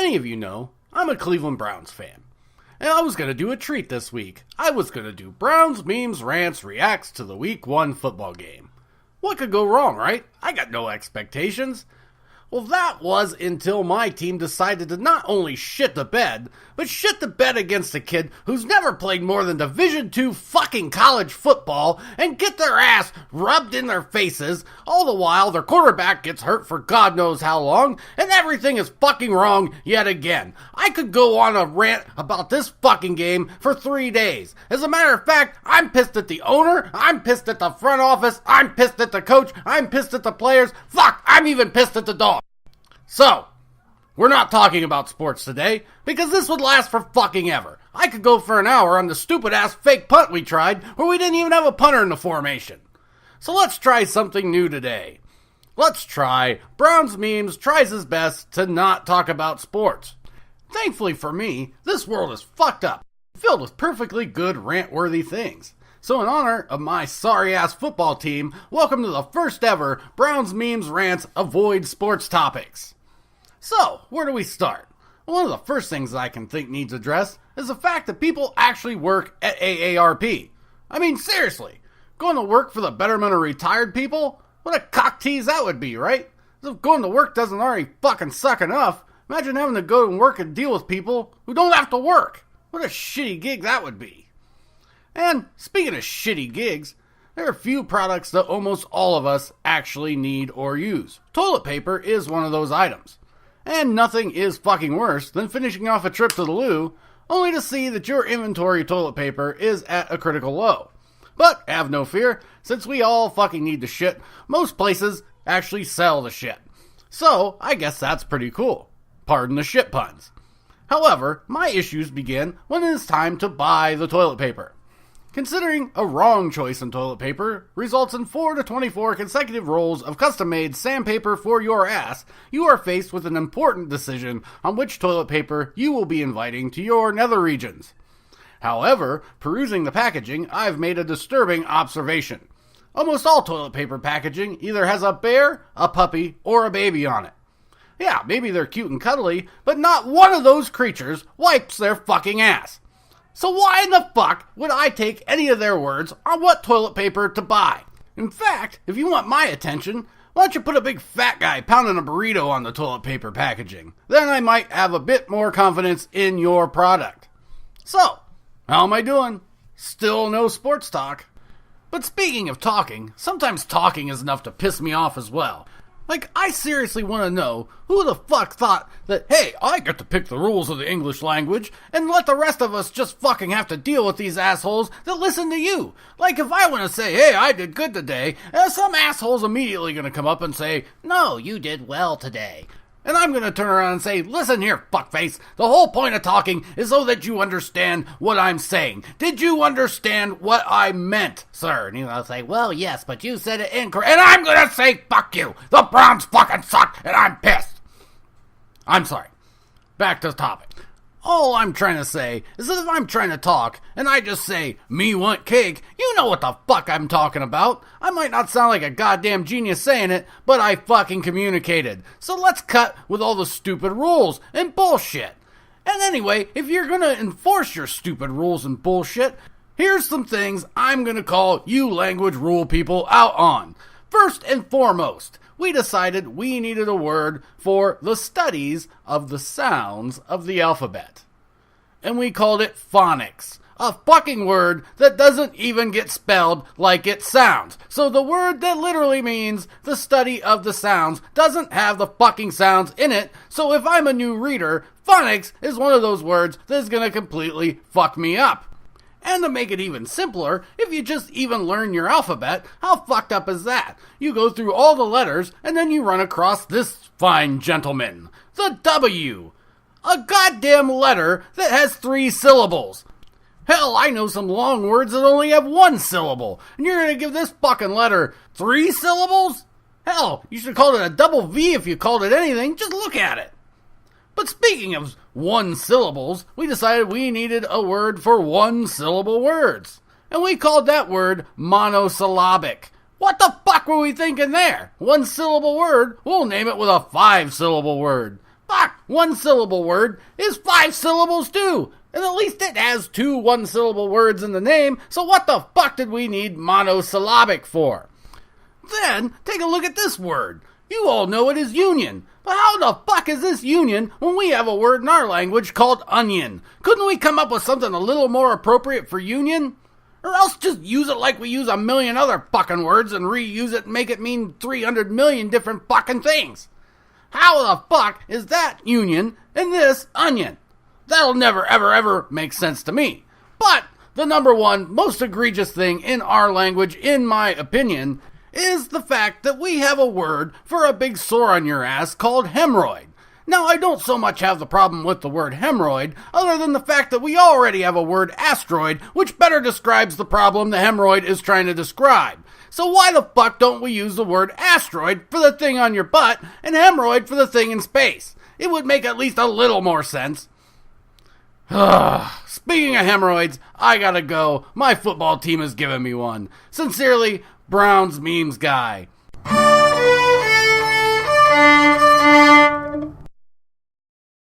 many of you know, I'm a Cleveland Browns fan. And I was going to do a treat this week. I was going to do BrownsMemes Rants reacts to the Week 1 football game. What could go wrong, right? I got no expectations. Well, that was until my team decided to not only shit the bed, but shit the bed against a kid who's never played more than Division II fucking college football and get their ass rubbed in their faces, all the while their quarterback gets hurt for God knows how long, and everything is fucking wrong yet again. I could go on a rant about this fucking game for 3 days. As a matter of fact, I'm pissed at the owner, I'm pissed at the front office, I'm pissed at the coach, I'm pissed at the players, fuck, I'm even pissed at the dog. So, we're not talking about sports today, because this would last for fucking ever. I could go for an hour on the stupid-ass fake punt we tried, where we didn't even have a punter in the formation. So let's try something new today. Let's try BrownsMemes tries his best to not talk about sports. Thankfully for me, this world is fucked up, filled with perfectly good rant-worthy things. So in honor of my sorry-ass football team, welcome to the first ever BrownsMemes Rants Avoid Sports Topics. So, where do we start? One of the first things I can think needs addressed is the fact that people actually work at AARP. I mean, seriously, going to work for the betterment of retired people? What a cock tease that would be, right? As if going to work doesn't already fucking suck enough, imagine having to go and work and deal with people who don't have to work. What a shitty gig that would be. And speaking of shitty gigs, there are few products that almost all of us actually need or use. Toilet paper is one of those items. And nothing is fucking worse than finishing off a trip to the loo, only to see that your inventory of toilet paper is at a critical low. But have no fear, since we all fucking need the shit, most places actually sell the shit. So, I guess that's pretty cool. Pardon the shit puns. However, my issues begin when it is time to buy the toilet paper. Considering a wrong choice in toilet paper results in 4 to 24 consecutive rolls of custom-made sandpaper for your ass, you are faced with an important decision on which toilet paper you will be inviting to your nether regions. However, perusing the packaging, I've made a disturbing observation. Almost all toilet paper packaging either has a bear, a puppy, or a baby on it. Yeah, maybe they're cute and cuddly, but not one of those creatures wipes their fucking ass. So why in the fuck would I take any of their words on what toilet paper to buy? In fact, if you want my attention, why don't you put a big fat guy pounding a burrito on the toilet paper packaging? Then I might have a bit more confidence in your product. So, how am I doing? Still no sports talk. But speaking of talking, sometimes talking is enough to piss me off as well. Like, I seriously want to know who the fuck thought that, hey, I get to pick the rules of the English language and let the rest of us just fucking have to deal with these assholes that listen to you. Like, if I want to say, hey, I did good today, some asshole's immediately going to come up and say, no, you did well today. And I'm going to turn around and say, listen here, fuckface, the whole point of talking is so that you understand what I'm saying. Did you understand what I meant, sir? And he'll say, well, yes, but you said it incorrect. And I'm going to say, fuck you. The Browns fucking suck, and I'm pissed. I'm sorry. Back to the topic. All I'm trying to say is that if I'm trying to talk and I just say, me want cake, you know what the fuck I'm talking about. I might not sound like a goddamn genius saying it, but I fucking communicated. So let's cut with all the stupid rules and bullshit. And anyway, if you're gonna enforce your stupid rules and bullshit, here's some things I'm gonna call you language rule people out on. First and foremost, we decided we needed a word for the studies of the sounds of the alphabet. And we called it phonics. A fucking word that doesn't even get spelled like it sounds. So the word that literally means the study of the sounds doesn't have the fucking sounds in it. So if I'm a new reader, phonics is one of those words that's gonna completely fuck me up. And to make it even simpler, if you just even learn your alphabet, how fucked up is that? You go through all the letters, and then you run across this fine gentleman. The W. A goddamn letter that has 3 syllables. Hell, I know some long words that only have 1 syllable, and you're gonna give this fucking letter 3 syllables? Hell, you should call it a double V if you called it anything. Just look at it. But speaking of 1 syllables, we decided we needed a word for 1 syllable words. And we called that word monosyllabic. What the fuck were we thinking there? 1 syllable word, we'll name it with a 5 syllable word. Fuck, one-syllable word is 5 syllables too. And at least it has 2 one-syllable words in the name, so what the fuck did we need monosyllabic for? Then, take a look at this word. You all know it is union. But how the fuck is this union when we have a word in our language called onion? Couldn't we come up with something a little more appropriate for union? Or else just use it like we use a million other fucking words and reuse it and make it mean 300 million different fucking things. How the fuck is that union and this onion? That'll never ever ever make sense to me. But the number one most egregious thing in our language, in my opinion, is the fact that we have a word for a big sore on your ass called hemorrhoid. Now, I don't so much have the problem with the word hemorrhoid, other than the fact that we already have a word asteroid, which better describes the problem the hemorrhoid is trying to describe. So why the fuck don't we use the word asteroid for the thing on your butt and hemorrhoid for the thing in space? It would make at least a little more sense. Speaking of hemorrhoids, I gotta go. My football team has given me one. Sincerely, Browns Memes Guy.